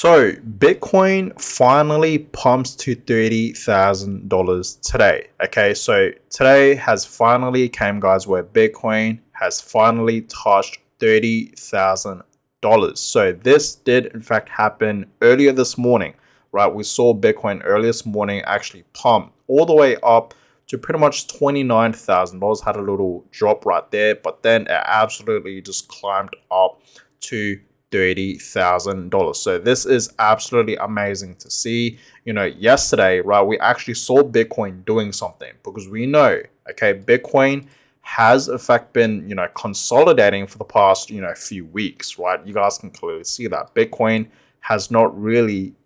So Bitcoin finally pumps to $30,000 today. Okay, so today has finally came, guys, where Bitcoin has finally touched $30,000. So this did in fact happen earlier this morning, right? We saw Bitcoin earlier this morning actually pump all the way up to pretty much $29,000. Had a little drop right there, but then it absolutely just climbed up to $30,000. So this is absolutely amazing to see. Yesterday, right, we actually saw Bitcoin doing something because we know, okay, Bitcoin has in fact been, consolidating for the past, few weeks, right? You guys can clearly see that Bitcoin has not really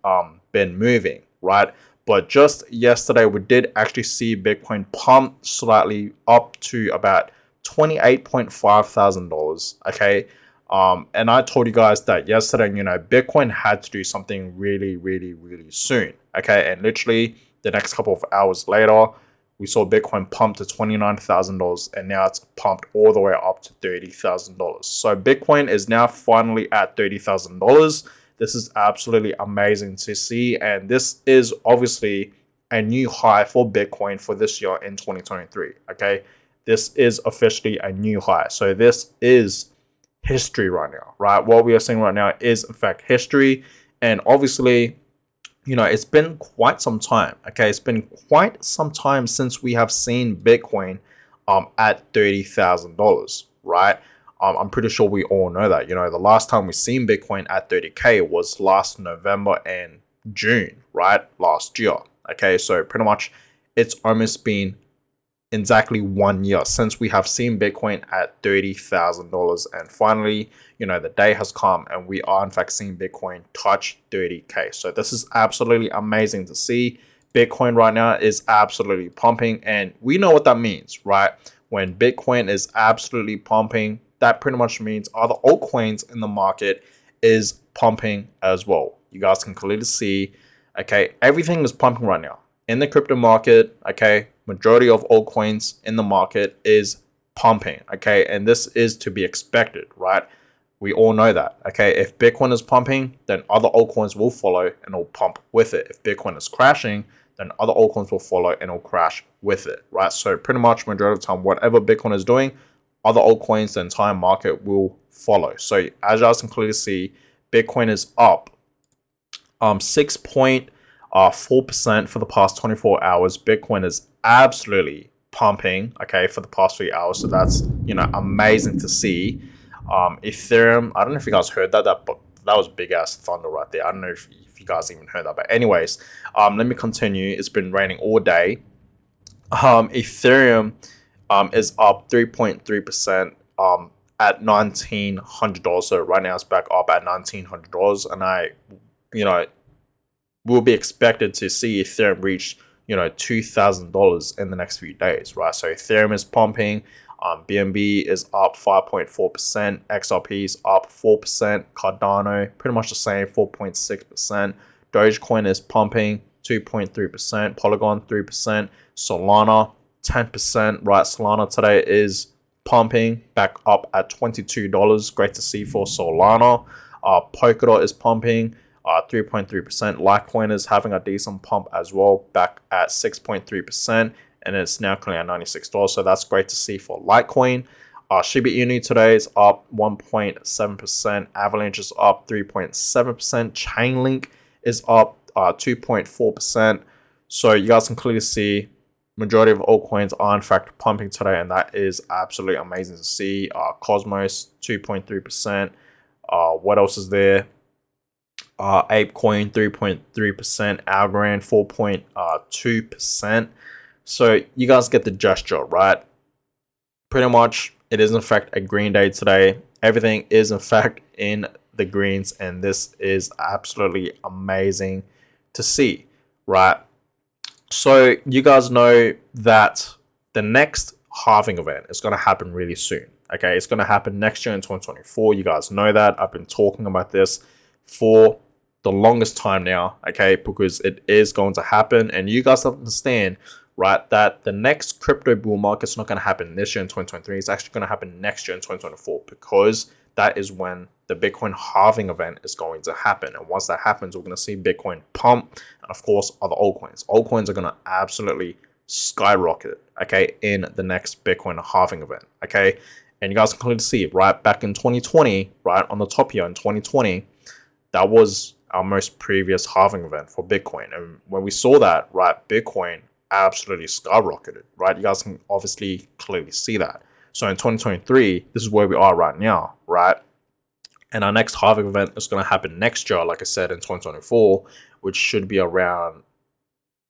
been moving, right? But just yesterday, we did actually see Bitcoin pump slightly up to about $28,500. Okay. And I told you guys that yesterday, Bitcoin had to do something really, really, really soon. Okay. And literally the next couple of hours later, we saw Bitcoin pump to $29,000 and now it's pumped all the way up to $30,000. So Bitcoin is now finally at $30,000. This is absolutely amazing to see. And this is obviously a new high for Bitcoin for this year in 2023. Okay. This is officially a new high. So this is history right now, right? What we are seeing right now is in fact history. And obviously, it's been quite some time. Okay, it's been quite some time since we have seen Bitcoin at $30,000, right? I'm pretty sure we all know that. The last time we seen Bitcoin at 30K was last November and June, right? Last year. Okay, so pretty much it's almost been exactly 1 year since we have seen Bitcoin at $30,000. And finally, the day has come and we are in fact seeing Bitcoin touch 30K. So this is absolutely amazing to see. Bitcoin right now is absolutely pumping, and we know what that means, right? When Bitcoin is absolutely pumping, that pretty much means other altcoins in the market is pumping as well. You guys can clearly see, okay, everything is pumping right now in the crypto market. Okay, majority of altcoins in the market is pumping. Okay, and this is to be expected, right? We all know that. Okay, if Bitcoin is pumping, then other altcoins will follow and will pump with it. If Bitcoin is crashing, then other altcoins will follow and will crash with it, right? So pretty much majority of the time, whatever Bitcoin is doing, other altcoins, the entire market will follow. So as you guys can clearly see, Bitcoin is up 6.4% for the past 24 hours. Bitcoin is absolutely pumping, okay, for the past 3 hours. So that's, amazing to see. Ethereum, I don't know if you guys heard that was big ass thunder right there. I don't know if you guys even heard that. But anyways, let me continue. It's been raining all day. Ethereum is up 3.3% at $1,900. So right now it's back up at $1,900. And we'll be expected to see Ethereum reach, $2,000 in the next few days, right? So Ethereum is pumping. BNB is up 5.4%. XRP is up 4%. Cardano, pretty much the same, 4.6%. Dogecoin is pumping 2.3%. Polygon, 3%. Solana, 10%, right? Solana today is pumping back up at $22. Great to see for Solana. Polkadot is pumping 3.3%. Litecoin is having a decent pump as well, back at 6.3%, and it's now currently at $96. So that's great to see for Litecoin. Shiba Inu today is up 1.7%. Avalanche is up 3.7%. Chainlink is up 2.4%. So you guys can clearly see majority of altcoins are in fact pumping today, and that is absolutely amazing to see. Cosmos 2.3%. What else is there? ApeCoin 3.3%, Algorand 4.2%. So you guys get the gesture, right? Pretty much it is in fact a green day today. Everything is in fact in the greens, and this is absolutely amazing to see, right? So you guys know that the next halving event is going to happen really soon. Okay, it's going to happen next year in 2024. You guys know that. I've been talking about this for the longest time now, okay, because it is going to happen, and you guys understand, right, that the next crypto bull market is not going to happen this year in 2023. It's actually going to happen next year in 2024, because that is when the Bitcoin halving event is going to happen. And once that happens, we're going to see Bitcoin pump, and of course other altcoins. Altcoins are going to absolutely skyrocket, okay, in the next Bitcoin halving event, okay. And you guys can clearly see, right, back in 2020, right, on the top here in 2020, that was our most previous halving event for Bitcoin. And when we saw that, right, Bitcoin absolutely skyrocketed, right? You guys can obviously clearly see that. So in 2023, this is where we are right now, right? And our next halving event is going to happen next year, like I said, in 2024, which should be around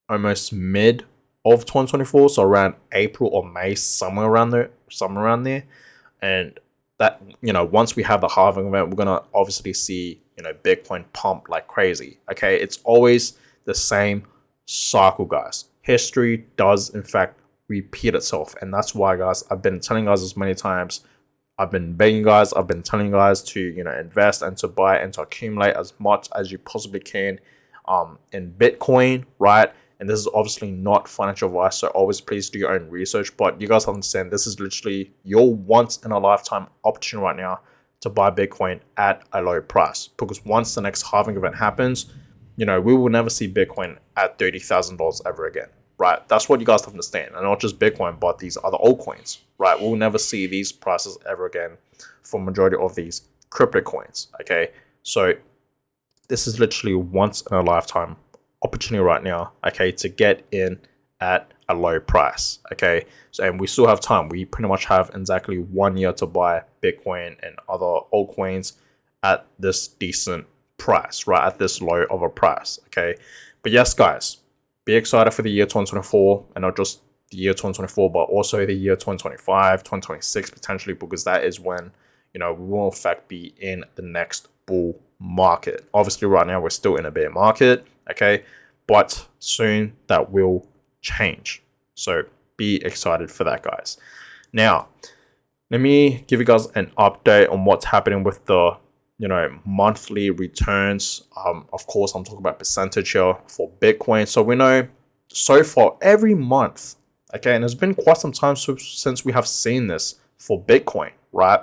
almost mid of 2024, so around April or May, somewhere around there. And that, once we have the halving event, we're gonna obviously see, Bitcoin pump like crazy. Okay, it's always the same cycle, guys. History does in fact repeat itself, and that's why, guys, I've been telling you guys as many times. I've been begging you guys. I've been telling you guys to, invest and to buy and to accumulate as much as you possibly can, in Bitcoin, right? And this is obviously not financial advice, so always please do your own research. But you guys understand, this is literally your once in a lifetime opportunity right now to buy Bitcoin at a low price. Because once the next halving event happens, we will never see Bitcoin at $30,000 ever again, right? That's what you guys have to understand. And not just Bitcoin, but these other altcoins, right? We'll never see these prices ever again for majority of these crypto coins, okay? So this is literally once in a lifetime opportunity right now, okay, to get in at a low price, okay. So, and we still have time. We pretty much have exactly 1 year to buy Bitcoin and other altcoins at this decent price, right, at this low of a price, okay. But yes, guys, be excited for the year 2024, and not just the year 2024, but also the year 2025, 2026 potentially, because that is when, we will in fact be in the next bull market. Obviously right now we're still in a bear market, okay, but soon that will change. So be excited for that, guys. Now, let me give you guys an update on what's happening with the, monthly returns. Of course, I'm talking about percentage here for Bitcoin. So we know so far every month, okay, and it's been quite some time since we have seen this for Bitcoin, right?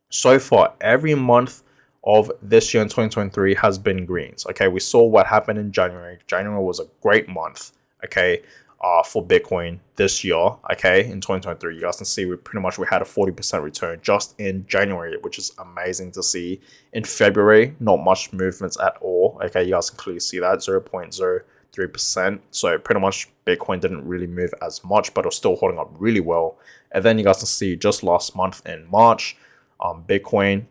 So far, every month of this year in 2023 has been greens. Okay, we saw what happened in January. January was a great month, okay, for Bitcoin this year, okay, in 2023. You guys can see we had a 40% return just in January, which is amazing to see. In February, not much movements at all. Okay, you guys can clearly see that 0.03%. So pretty much Bitcoin didn't really move as much, but it was still holding up really well. And then you guys can see just last month in March, Bitcoin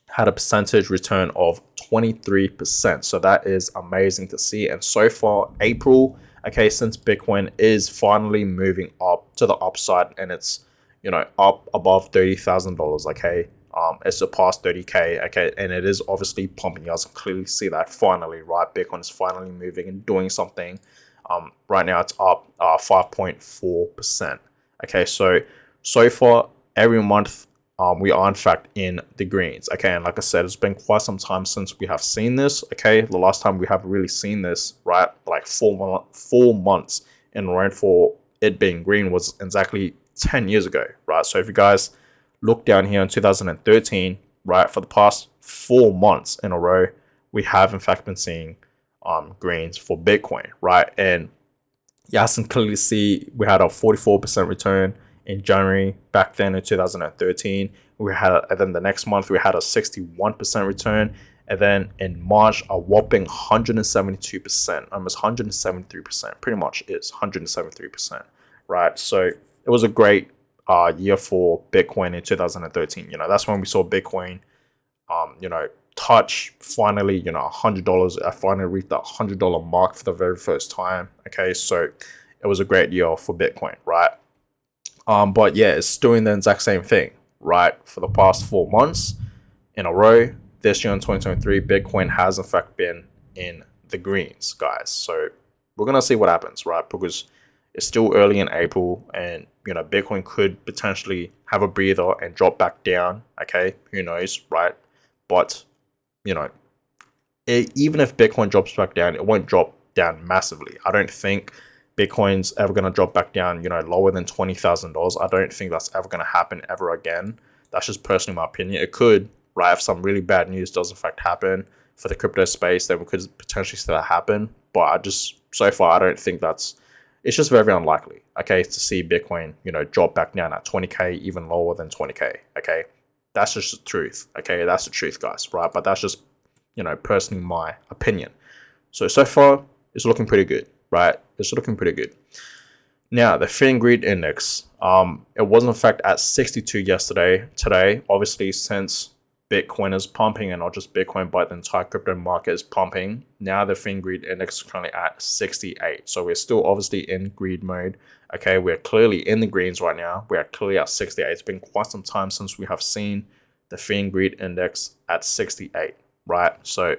had a percentage return of 23%. So that is amazing to see. And so far, April, okay, since Bitcoin is finally moving up to the upside and it's, up above $30,000, okay, it surpassed 30K, okay, and it is obviously pumping. You guys can clearly see that finally, right? Bitcoin is finally moving and doing something. Right now it's up 5.4%. Okay, so far every month, we are in fact in the greens, okay. And like I said, it's been quite some time since we have seen this, okay. The last time we have really seen this, right, like 4 months in a row for it being green was exactly 10 years ago, right? So if you guys look down here in 2013, right, for the past 4 months in a row, we have in fact been seeing greens for Bitcoin, right? And you guys can clearly see we had a 44% return in January back then in 2013. And then the next month we had a 61% return, and then in March a whopping 172%, almost 173%, pretty much is 173%, right? So it was a great year for Bitcoin in 2013. That's when we saw Bitcoin touch finally $100. I finally reached that $100 mark for the very first time, okay. So it was a great year for Bitcoin, right? But yeah, it's doing the exact same thing, right? For the past 4 months in a row, this year in 2023, Bitcoin has in fact been in the greens, guys. So we're gonna see what happens, right? Because it's still early in April, and Bitcoin could potentially have a breather and drop back down. Okay, who knows, right? But even if Bitcoin drops back down, it won't drop down massively. I don't think Bitcoin's ever going to drop back down, lower than $20,000. I don't think that's ever going to happen ever again. That's just personally my opinion. It could, right? If some really bad news does in fact happen for the crypto space, then we could potentially see that happen. But so far, I don't think it's just very, very unlikely, okay, to see Bitcoin, drop back down at 20K, even lower than 20K, okay? That's just the truth, okay? That's the truth, guys, right? But that's just, personally my opinion. So far, it's looking pretty good, right? It's looking pretty good. Now, the Fear and Greed Index, it was in fact at 62 yesterday. Today, obviously, since Bitcoin is pumping, and not just Bitcoin, but the entire crypto market is pumping, now the Fear and Greed Index is currently at 68. So we're still obviously in greed mode. Okay, we're clearly in the greens right now. We are clearly at 68. It's been quite some time since we have seen the Fear and Greed Index at 68, right? So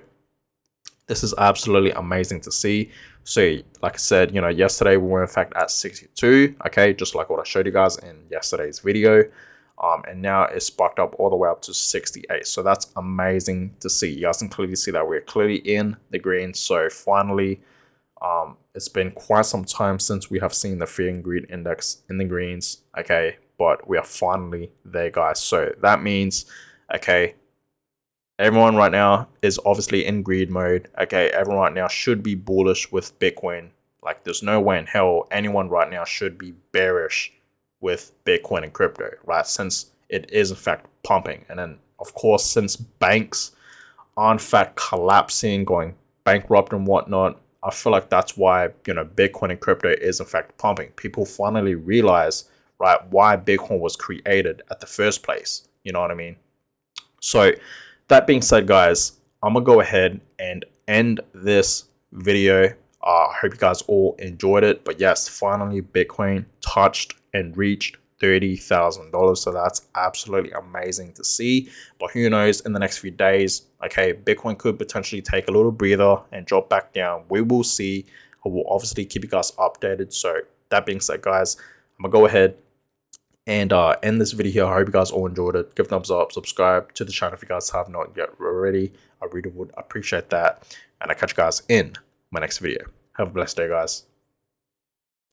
this is absolutely amazing to see. So like I said, yesterday we were in fact at 62, okay, just like what I showed you guys in yesterday's video. And now it's sparked up all the way up to 68. So that's amazing to see. You guys can clearly see that we're clearly in the green. So finally, it's been quite some time since we have seen the Fear and Greed Index in the greens, okay, but we are finally there, guys. So that means, okay, everyone right now is obviously in greed mode. Okay, everyone right now should be bullish with Bitcoin. Like, there's no way in hell anyone right now should be bearish with Bitcoin and crypto, right? Since it is in fact pumping. And then, of course, since banks are in fact collapsing, going bankrupt and whatnot, I feel like that's why, Bitcoin and crypto is in fact pumping. People finally realize, right, why Bitcoin was created at the first place. You know what I mean? So that being said, guys, I'm going to go ahead and end this video. I hope you guys all enjoyed it. But yes, finally, Bitcoin touched and reached $30,000. So that's absolutely amazing to see. But who knows, in the next few days, okay, Bitcoin could potentially take a little breather and drop back down. We will see. I will obviously keep you guys updated. So that being said, guys, I'm going to go ahead and end this video here. I hope you guys all enjoyed it. Give a thumbs up, subscribe to the channel if you guys have not yet already. I really would appreciate that. And I'll catch you guys in my next video. Have a blessed day, guys.